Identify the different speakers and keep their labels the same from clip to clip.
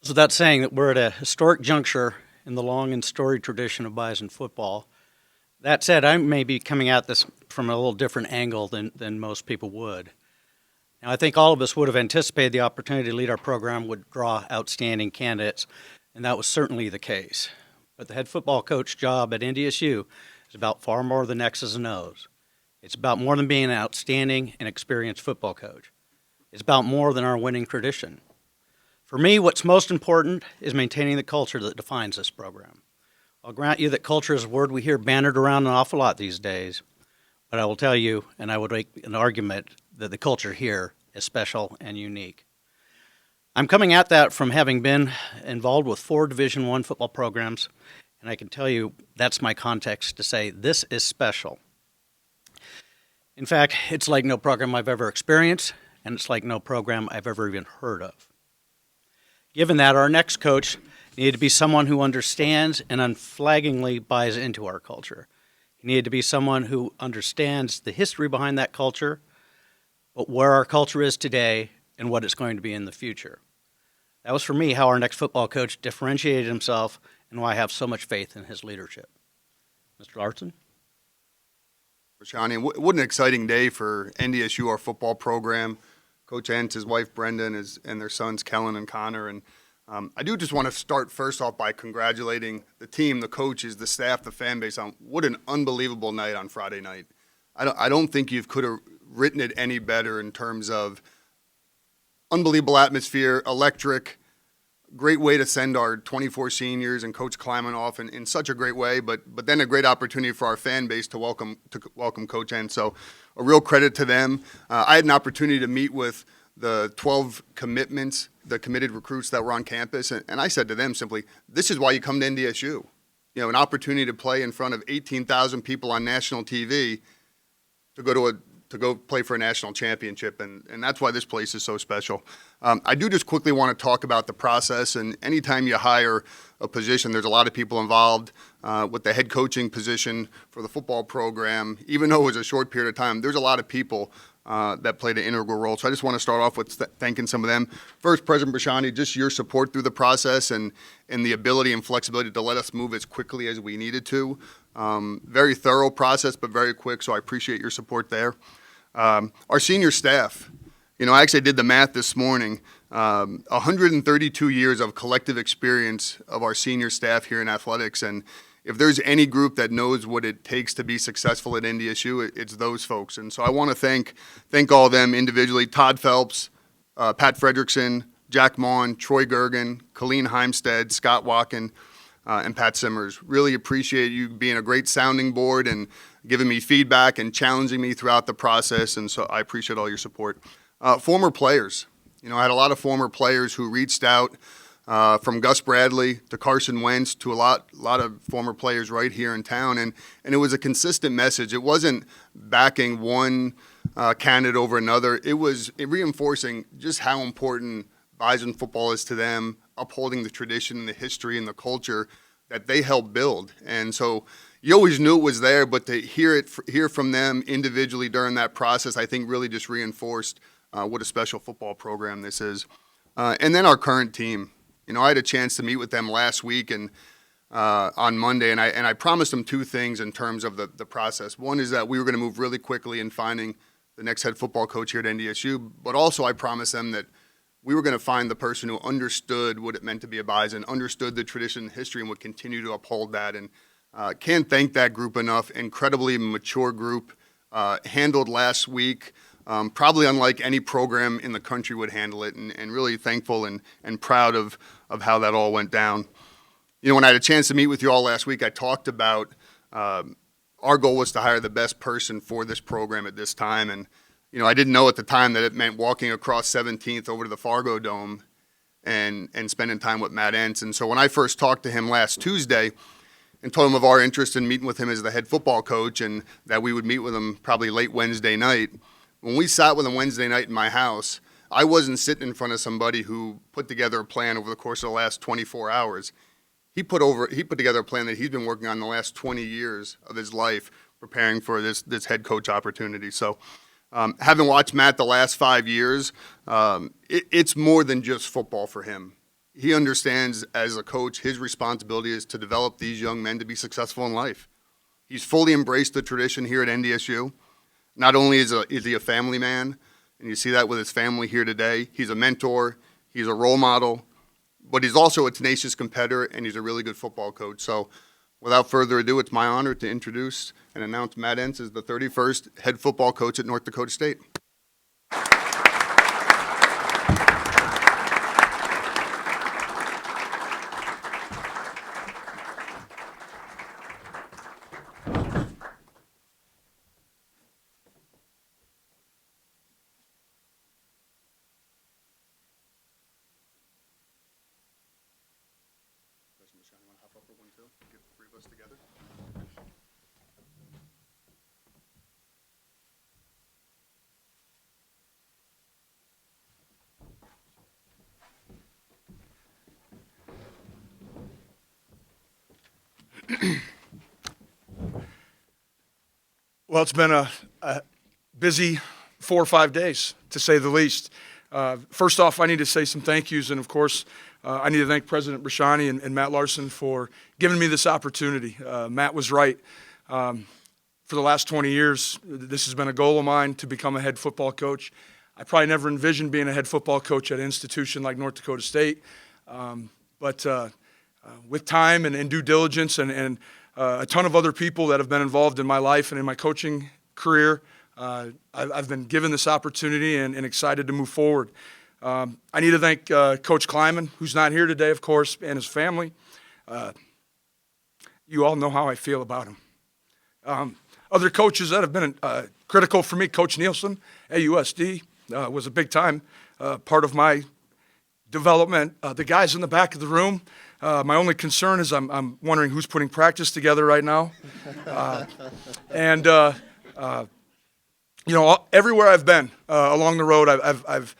Speaker 1: So that's saying that we're at a historic juncture in the long and storied tradition of Bison football. That said, I may be coming at this from a little different angle than most people would. Now, I think all of us would have anticipated the opportunity to lead our program would draw outstanding candidates, and that was certainly the case. But the head football coach job at NDSU is about far more than X's and O's. It's about more than being an outstanding and experienced football coach. It's about more than our winning tradition. For me, what's most important is maintaining the culture that defines this program. I'll grant you that culture is a word we hear bannered around an awful lot these days, but I will tell you, and I would make an argument, that the culture here is special and unique. I'm coming at that from having been involved with 4 Division I football programs, and I can tell you that's my context to say this is special. In fact, it's like no program I've ever experienced, and it's like no program I've ever even heard of. Given that, our next coach needed to be someone who understands and unflaggingly buys into our culture. He needed to be someone who understands the history behind that culture, but where our culture is today and what it's going to be in the future. That was, for me, how our next football coach differentiated himself and why I have so much faith in his leadership. Mr. Larson?
Speaker 2: Shawnee, what an exciting day for NDSU, our football program. Coach Entz, his wife Brenda, and their sons Kellen and Connor. And I do just want to start first off by congratulating the team, the coaches, the staff, the fan base on what an unbelievable night on Friday night. I don't think you could have written it any better in terms of unbelievable atmosphere, electric, great way to send our 24 seniors and Coach Kleiman off in such a great way, but then a great opportunity for our fan base to welcome Coach Entz. So a real credit to them. I had an opportunity to meet with the 12 commitments, the committed recruits that were on campus, and I said to them simply, this is why you come to NDSU. You know, an opportunity to play in front of 18,000 people on national TV to go play for a national championship, and that's why this place is so special. I do just quickly want to talk about the process, and anytime you hire a position, there's a lot of people involved. With the head coaching position for the football program, even though it was a short period of time, there's a lot of people that played an integral role. So I just want to start off with thanking some of them. First, President Brashani, just your support through the process and the ability and flexibility to let us move as quickly as we needed to. Very thorough process, but very quick, so I appreciate your support there. Our senior staff, you know, I actually did the math this morning. 132 years of collective experience of our senior staff here in athletics, and if there's any group that knows what it takes to be successful at NDSU, it's those folks. And so I want to thank all of them individually: Todd Phelps, Pat Fredrickson, Jack Maughan, Troy Gergen, Colleen Heimstead, Scott Walken, and Pat Simmers. Really appreciate you being a great sounding board and giving me feedback and challenging me throughout the process, and so I appreciate all your support. Former players. You know, I had a lot of former players who reached out, from Gus Bradley to Carson Wentz to a lot of former players right here in town, and it was a consistent message. It wasn't backing one candidate over another. It was reinforcing just how important Bison football is to them, upholding the tradition and the history and the culture that they helped build. And so you always knew it was there, but to hear from them individually during that process, I think really just reinforced what a special football program this is. And then our current team. You know, I had a chance to meet with them last week and on Monday, and I promised them 2 things in terms of the process. One is that we were going to move really quickly in finding the next head football coach here at NDSU, but also I promised them that we were going to find the person who understood what it meant to be a Bison, understood the tradition and history, and would continue to uphold that. And can't thank that group enough. Incredibly mature group, handled last week, probably unlike any program in the country would handle it, and really thankful and proud of how that all went down. You know, when I had a chance to meet with you all last week, I talked about our goal was to hire the best person for this program at this time, and you know, I didn't know at the time that it meant walking across 17th over to the Fargo Dome and spending time with Matt Entz. And so when I first talked to him last Tuesday and told him of our interest in meeting with him as the head football coach and that we would meet with him probably late Wednesday night, when we sat with him Wednesday night in my house, I wasn't sitting in front of somebody who put together a plan over the course of the last 24 hours. He put together a plan that he's been working on the last 20 years of his life preparing for this head coach opportunity. So having watched Matt the last 5 years, it's more than just football for him. he understands as a coach, his responsibility is to develop these young men to be successful in life. He's fully embraced the tradition here at NDSU. Not only is he a family man, and you see that with his family here today, he's a mentor, he's a role model, but he's also a tenacious competitor, and he's a really good football coach. So without further ado, it's my honor to introduce and announce Matt Entz as the 31st head football coach at North Dakota State. You want to hop up for one too? Get the three of us together.
Speaker 3: Well, it's been a busy 4 or 5 days, to say the least. First off, I need to say some thank yous, and of course, I need to thank President Brashani and Matt Larson for giving me this opportunity. Matt was right. For the last 20 years, this has been a goal of mine to become a head football coach. I probably never envisioned being a head football coach at an institution like North Dakota State, but with time and due diligence and a ton of other people that have been involved in my life and in my coaching career, I've been given this opportunity and excited to move forward. I need to thank Coach Kleiman, who's not here today, of course, and his family. You all know how I feel about him. Other coaches that have been critical for me, Coach Nielsen at USD was a big-time part of my development. The guys in the back of the room, my only concern is I'm wondering who's putting practice together right now. Everywhere I've been along the road, I've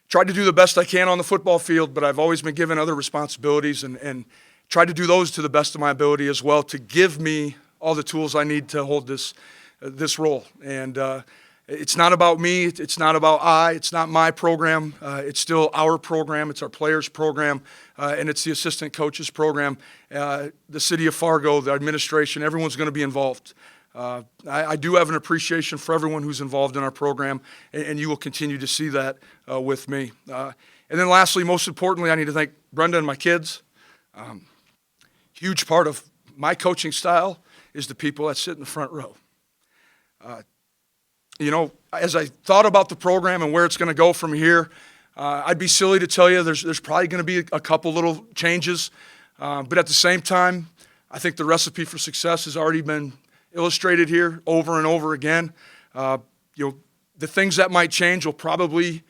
Speaker 3: tried to do the best I can on the football field, but I've always been given other responsibilities and tried to do those to the best of my ability as well to give me all the tools I need to hold this role. And it's not about me. It's not about it's not my program. It's still our program. It's our players' program, and it's the assistant coaches' program. The city of Fargo, the administration, everyone's going to be involved. I do have an appreciation for everyone who's involved in our program, and you will continue to see that with me. And then lastly, most importantly, I need to thank Brenda and my kids. Huge part of my coaching style is the people that sit in the front row. As I thought about the program and where it's going to go from here, I'd be silly to tell you there's probably going to be a couple little changes. But at the same time, I think the recipe for success has already been illustrated here over and over again. The things that might change will probably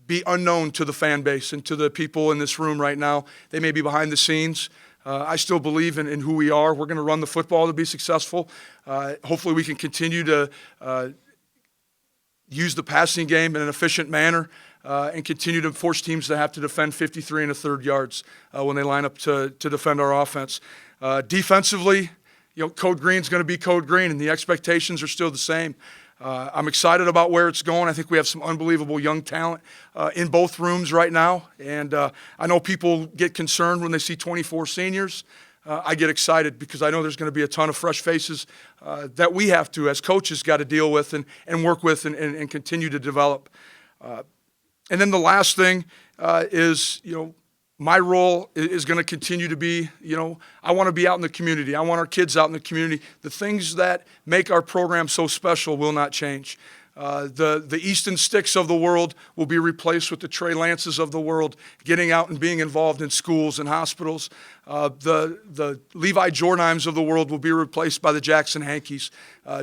Speaker 3: be unknown to the fan base and to the people in this room right now. They may be behind the scenes. I still believe in who we are. We're going to run the football to be successful. Hopefully we can continue to use the passing game in an efficient manner and continue to force teams to have to defend 53 1/3 yards when they line up to defend our offense. Defensively, Code Green's going to be Code Green, and the expectations are still the same. I'm excited about where it's going. I think we have some unbelievable young talent in both rooms right now, and I know people get concerned when they see 24 seniors. I get excited because I know there's going to be a ton of fresh faces that we have to, as coaches, got to deal with and work with and continue to develop. And then the last thing is, my role is going to continue to be, I want to be out in the community. I want our kids out in the community. The things that make our program so special will not change. The Easton Sticks of the world will be replaced with the Trey Lances of the world, getting out and being involved in schools and hospitals. The Levi Jordimes of the world will be replaced by the Jackson Hankies.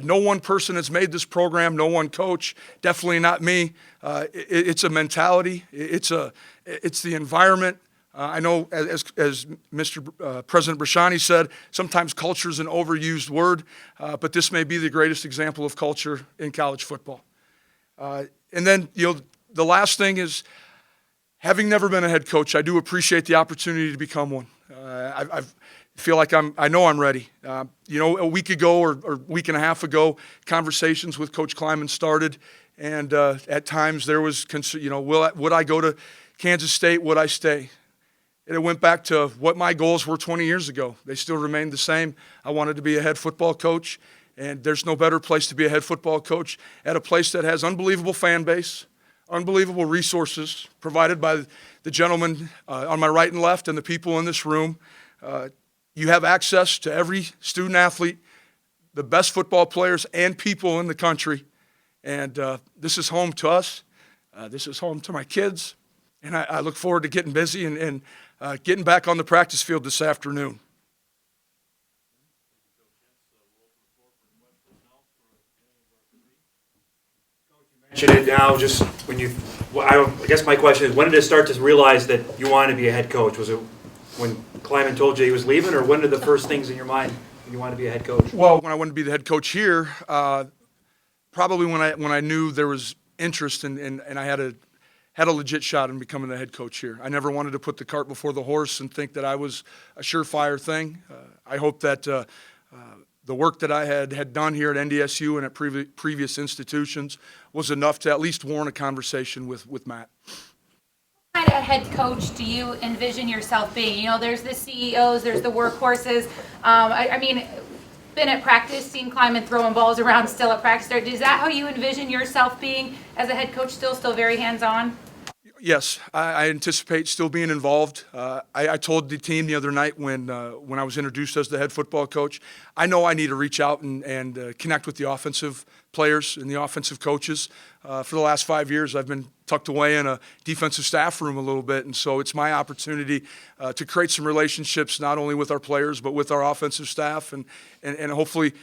Speaker 3: No one person has made this program, no one coach, definitely not me. It's a mentality. It's the environment. I know, as Mr. President Brashani said, sometimes culture is an overused word, but this may be the greatest example of culture in college football. And then, the last thing is, having never been a head coach, I do appreciate the opportunity to become one. I feel like I know I'm ready. A week ago or week and a half ago, conversations with Coach Kleiman started, and at times there was, would I go to Kansas State, would I stay? And it went back to what my goals were 20 years ago. They still remained the same. I wanted to be a head football coach, and there's no better place to be a head football coach at a place that has unbelievable fan base, unbelievable resources provided by the gentlemen on my right and left and the people in this room. You have access to every student athlete, the best football players and people in the country. And this is home to us. This is home to my kids. And I look forward to getting busy and getting back on the practice field this afternoon.
Speaker 4: Mention it now, just when you, well, I guess my question is, when did it start to realize that you wanted to be a head coach? Was it when Kleiman told you he was leaving, or when did the first things in your mind when you wanted to be a head coach?
Speaker 3: Well, when I wanted to be the head coach here, probably when I knew there was interest and I had a legit shot in becoming the head coach here. I never wanted to put the cart before the horse and think that I was a surefire thing. I hope that the work that I had done here at NDSU and at previous institutions was enough to at least warrant a conversation with Matt.
Speaker 5: What kind of head coach do you envision yourself being? You know, there's the CEOs, there's the workhorses. I mean, been at practice, seen Kleiman throwing balls around still at practice. Is that how you envision yourself being as a head coach, still very hands-on?
Speaker 3: Yes, I anticipate still being involved. I told the team the other night when I was introduced as the head football coach, I know I need to reach out and connect with the offensive players and the offensive coaches. For the last 5 years, I've been tucked away in a defensive staff room a little bit, and so it's my opportunity to create some relationships not only with our players but with our offensive staff, and hopefully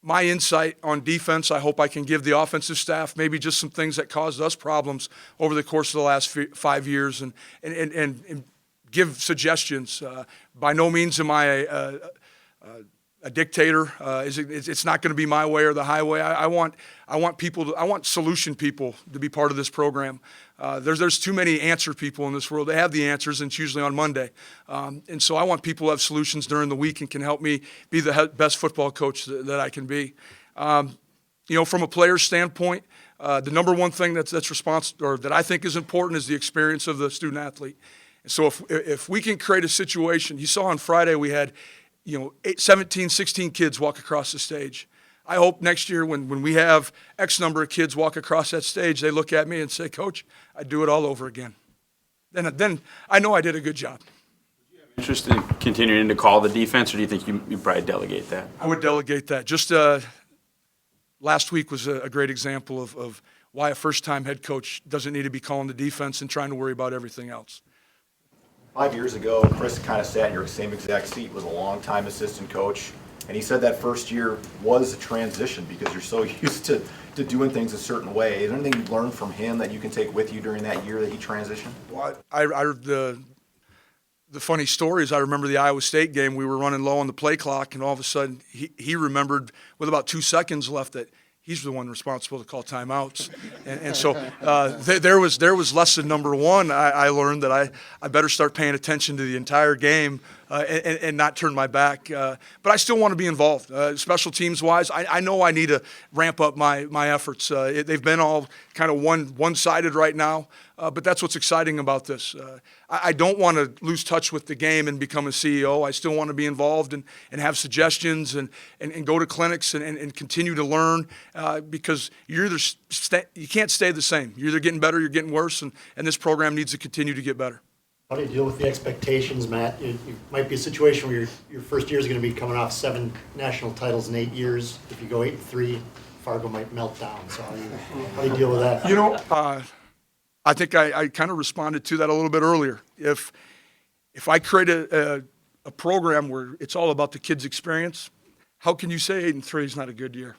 Speaker 3: my insight on defense, I hope I can give the offensive staff maybe just some things that caused us problems over the course of the last 5 years and give suggestions. By no means am I a dictator. It's not going to be my way or the highway. I want people. I want solution people to be part of this program. There's too many answer people in this world. They have the answers, and it's usually on Monday. And so I want people who have solutions during the week and can help me be the best football coach that I can be. You know, from a player's standpoint, the number one thing that's or that I think is important is the experience of the student athlete. And so if we can create a situation, you saw on Friday we had, 17, 16 kids walk across the stage. I hope next year when we have X number of kids walk across that stage, they look at me and say, Coach, I'd do it all over again. Then I know I did a good job.
Speaker 6: Interest in continuing to call the defense, or do you think you probably delegate that?
Speaker 3: I would delegate that. Just last week was a great example of why a first-time head coach doesn't need to be calling the defense and trying to worry about everything else.
Speaker 7: 5 years ago, Chris kind of sat in your same exact seat, was a long-time assistant coach, and he said that first year was a transition because you're so used to doing things a certain way. Is there anything you learned from him that you can take with you during that year that he transitioned?
Speaker 3: Well, the funny story is I remember the Iowa State game. We were running low on the play clock, and all of a sudden he remembered with about 2 seconds left that he's the one responsible to call timeouts. And so there was lesson number one. I learned that I better start paying attention to the entire game and not turn my back. But I still want to be involved. Special teams-wise, I know I need to ramp up my efforts. They've been all kind of one-sided right now, but that's what's exciting about this. I don't want to lose touch with the game and become a CEO. I still want to be involved and have suggestions and go to clinics and continue to learn because you can't stay the same. You're either getting better or you're getting worse, and this program needs to continue to get better.
Speaker 8: How do you deal with the expectations, Matt? It might be a situation where your first year is going to be coming off 7 national titles in 8 years. If you go 8-3, Fargo might melt down. So how do you deal with that?
Speaker 3: I think I kind of responded to that a little bit earlier. If I create a program where it's all about the kids' experience, how can you say 8-3 is not a good year?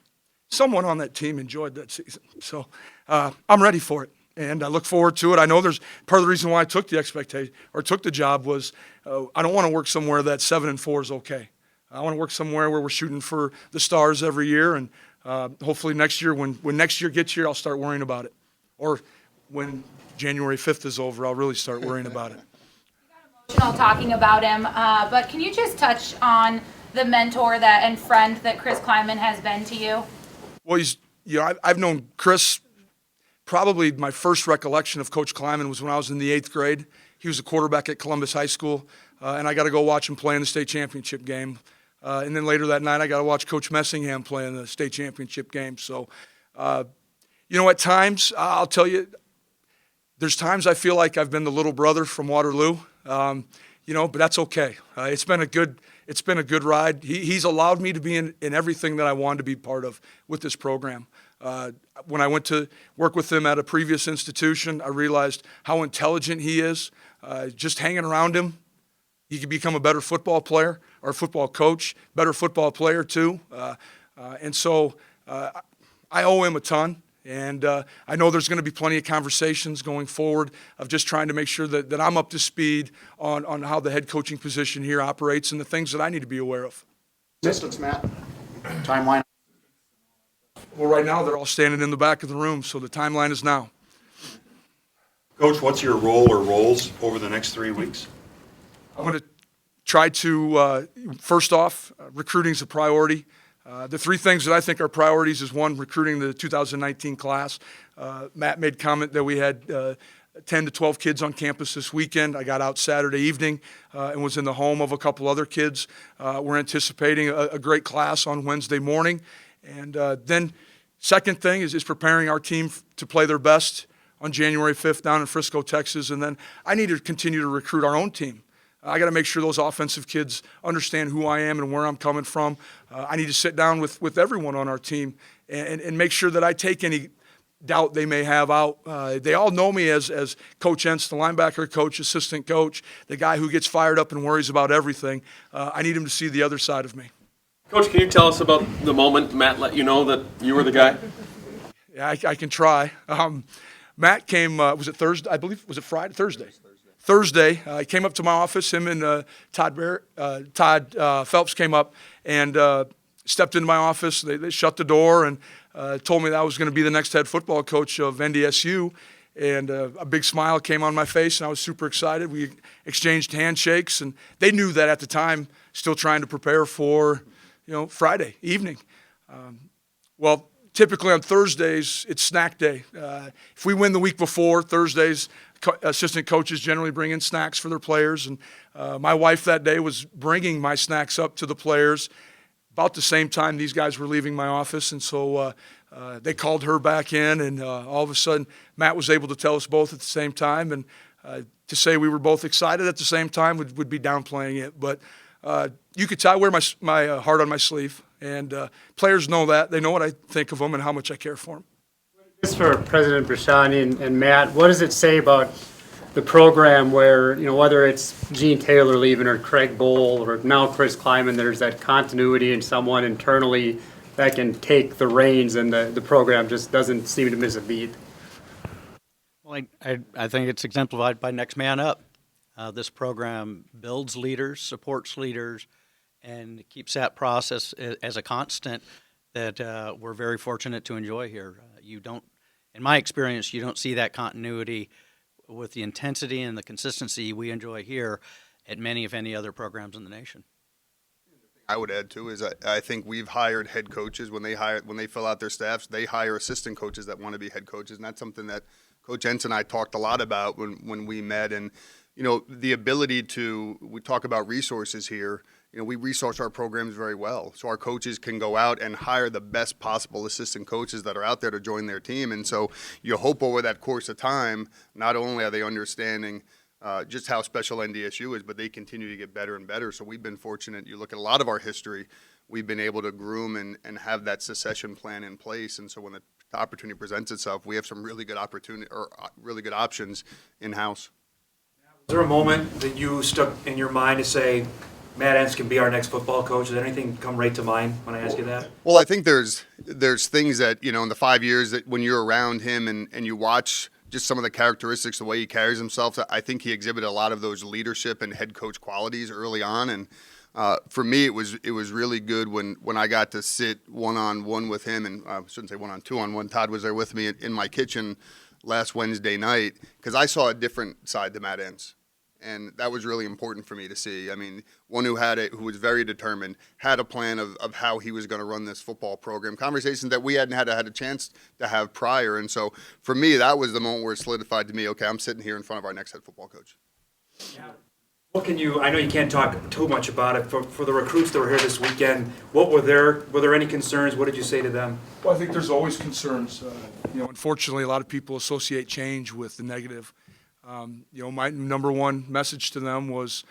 Speaker 3: Someone on that team enjoyed that season. So I'm ready for it. And I look forward to it. I know there's part of the reason why I took the job was I don't want to work somewhere that 7-4 is okay. I want to work somewhere where we're shooting for the stars every year, and hopefully next year, when next year gets here, I'll start worrying about it. Or when January 5th is over, I'll really start worrying about it.
Speaker 5: You got emotional talking about him, but can you just touch on the mentor and friend that Chris Kleiman has been to you?
Speaker 3: Well, I've known Chris probably my first recollection of Coach Kleiman was when I was in the 8th grade. He was a quarterback at Columbus High School, and I got to go watch him play in the state championship game. And then later that night, I got to watch Coach Messingham play in the state championship game. So, at times, I'll tell you, there's times I feel like I've been the little brother from Waterloo, but that's okay. It's been a good ride. He's allowed me to be in everything that I wanted to be part of with this program. When I went to work with him at a previous institution, I realized how intelligent he is. Just hanging around him, you can become a better football player or a football coach, better football player too. And so I owe him a ton. And I know there's going to be plenty of conversations going forward of just trying to make sure that I'm up to speed on how the head coaching position here operates and the things that I need to be aware of.
Speaker 9: Assistants, Matt. Timeline.
Speaker 3: Well, right now they're all standing in the back of the room, so the timeline is now.
Speaker 10: Coach, what's your role or roles over the next 3 weeks?
Speaker 3: I'm going to try to, first off, recruiting is a priority. The three things that I think are priorities is, one, recruiting the 2019 class. Matt made comment that we had 10 to 12 kids on campus this weekend. I got out Saturday evening and was in the home of a couple other kids. We're anticipating a great class on Wednesday morning. And then second thing is preparing our team to play their best on January 5th down in Frisco, Texas. And then I need to continue to recruit our own team. I got to make sure those offensive kids understand who I am and where I'm coming from. I need to sit down with everyone on our team and make sure that I take any doubt they may have out. They all know me as Coach Entz, the linebacker coach, assistant coach, the guy who gets fired up and worries about everything. I need him to see the other side of me.
Speaker 11: Coach, can you tell us about the moment Matt let you know that you were the guy?
Speaker 3: Yeah, I can try. Matt came, was it Thursday? I believe, was it Friday? Thursday, he came up to my office. Him and Todd Phelps came up and stepped into my office. They shut the door and told me that I was going to be the next head football coach of NDSU. And a big smile came on my face, and I was super excited. We exchanged handshakes, and they knew that at the time, still trying to prepare for, Friday evening. Well, typically on Thursdays, it's snack day. If we win the week before, Thursdays, assistant coaches generally bring in snacks for their players. And my wife that day was bringing my snacks up to the players about the same time these guys were leaving my office. And so they called her back in, and all of a sudden Matt was able to tell us both at the same time. And to say we were both excited at the same time would be downplaying it. But you could tell I wear my heart on my sleeve. And players know that. They know what I think of them and how much I care for them.
Speaker 12: Just for President Brashani and Matt, what does it say about the program where, whether it's Gene Taylor leaving or Craig Bowl or now Chris Kleiman, there's that continuity and someone internally that can take the reins and the program just doesn't seem to miss a beat?
Speaker 1: Well, I think it's exemplified by Next Man Up. This program builds leaders, supports leaders, and keeps that process as a constant that we're very fortunate to enjoy here. In my experience, you don't see that continuity with the intensity and the consistency we enjoy here at many, if any, other programs in the nation.
Speaker 2: I would add too is I think we've hired head coaches when they fill out their staffs, they hire assistant coaches that want to be head coaches, and that's something that Coach Entz and I talked a lot about when we met. And the ability we talk about resources here. We resource our programs very well. So our coaches can go out and hire the best possible assistant coaches that are out there to join their team. And so you hope over that course of time, not only are they understanding just how special NDSU is, but they continue to get better and better. So we've been fortunate. You look at a lot of our history, we've been able to groom and have that succession plan in place. And so when the opportunity presents itself, we have some really good really good options in-house.
Speaker 4: Was there a moment that you stuck in your mind to say, Matt Entz can be our next football coach? Did anything come right to mind when I ask you that?
Speaker 2: Well, I think there's things that, in the 5 years that when you're around him and you watch just some of the characteristics, the way he carries himself, I think he exhibited a lot of those leadership and head coach qualities early on. And for me, it was really good when I got to sit one-on-one with him, and I shouldn't say two-on-one. Todd was there with me in my kitchen last Wednesday night because I saw a different side to Matt Entz. And that was really important for me to see. I mean, one who who was very determined, had a plan of how he was going to run this football program. Conversations that we hadn't had a chance to have prior. And so for me, that was the moment where it solidified to me, okay, I'm sitting here in front of our next head football coach.
Speaker 4: What can you, I know you can't talk too much about it, for the recruits that were here this weekend, were there any concerns? What did you say to them?
Speaker 3: Well, I think there's always concerns. Unfortunately, a lot of people associate change with the negative. My number one message to them was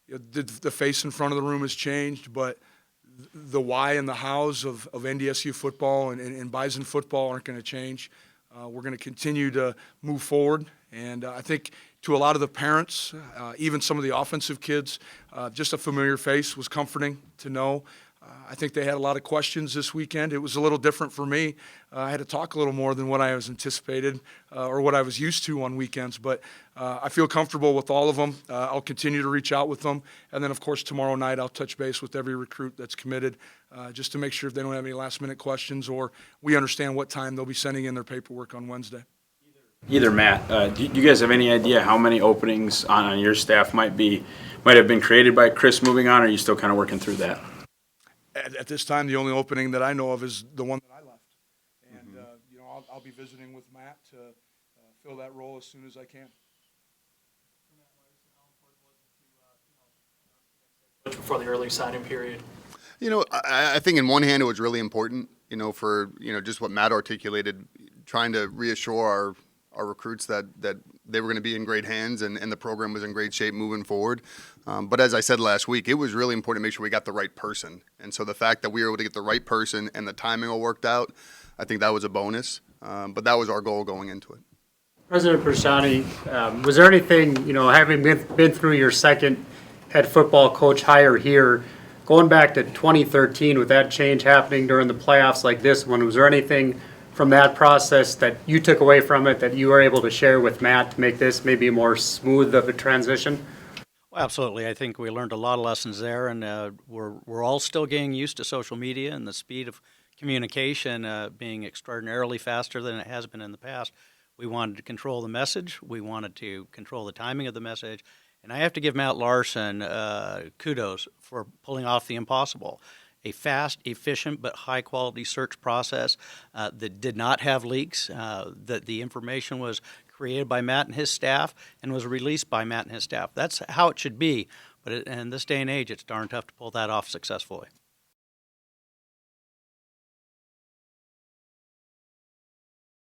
Speaker 3: the face in front of the room has changed, but the why and the hows of NDSU football and Bison football aren't going to change. We're going to continue to move forward, and I think to a lot of the parents, even some of the offensive kids, just a familiar face was comforting to know. I think they had a lot of questions this weekend. It was a little different for me. I had to talk a little more than what I was anticipated or what I was used to on weekends, but I feel comfortable with all of them. I'll continue to reach out with them, and then, of course, tomorrow night I'll touch base with every recruit that's committed just to make sure if they don't have any last-minute questions or we understand what time they'll be sending in their paperwork on Wednesday.
Speaker 6: Either Matt, do you guys have any idea how many openings on your staff might have been created by Chris moving on, or are you still kind of working through that?
Speaker 3: At this time, the only opening that I know of is the one that I left. And, I'll be visiting with Matt to fill that role as soon as I can.
Speaker 11: Before the early signing period.
Speaker 2: I think in one hand it was really important, for, just what Matt articulated, trying to reassure our recruits that they were going to be in great hands and the program was in great shape moving forward. But as I said last week, it was really important to make sure we got the right person. And so the fact that we were able to get the right person and the timing all worked out, I think that was a bonus. But that was our goal going into it.
Speaker 12: President Persani, was there anything, having been through your second head football coach hire here, going back to 2013 with that change happening during the playoffs like this one, was there anything from that process that you took away from it that you were able to share with Matt to make this maybe more smooth of a transition?
Speaker 1: Well, absolutely. I think we learned a lot of lessons there, and we're all still getting used to social media and the speed of communication being extraordinarily faster than it has been in the past. We wanted to control the message. We wanted to control the timing of the message. And I have to give Matt Larson kudos for pulling off the impossible. A fast, efficient, but high-quality search process that did not have leaks, that the information was created by Matt and his staff and was released by Matt and his staff. That's how it should be, but in this day and age, it's darn tough to pull that off successfully.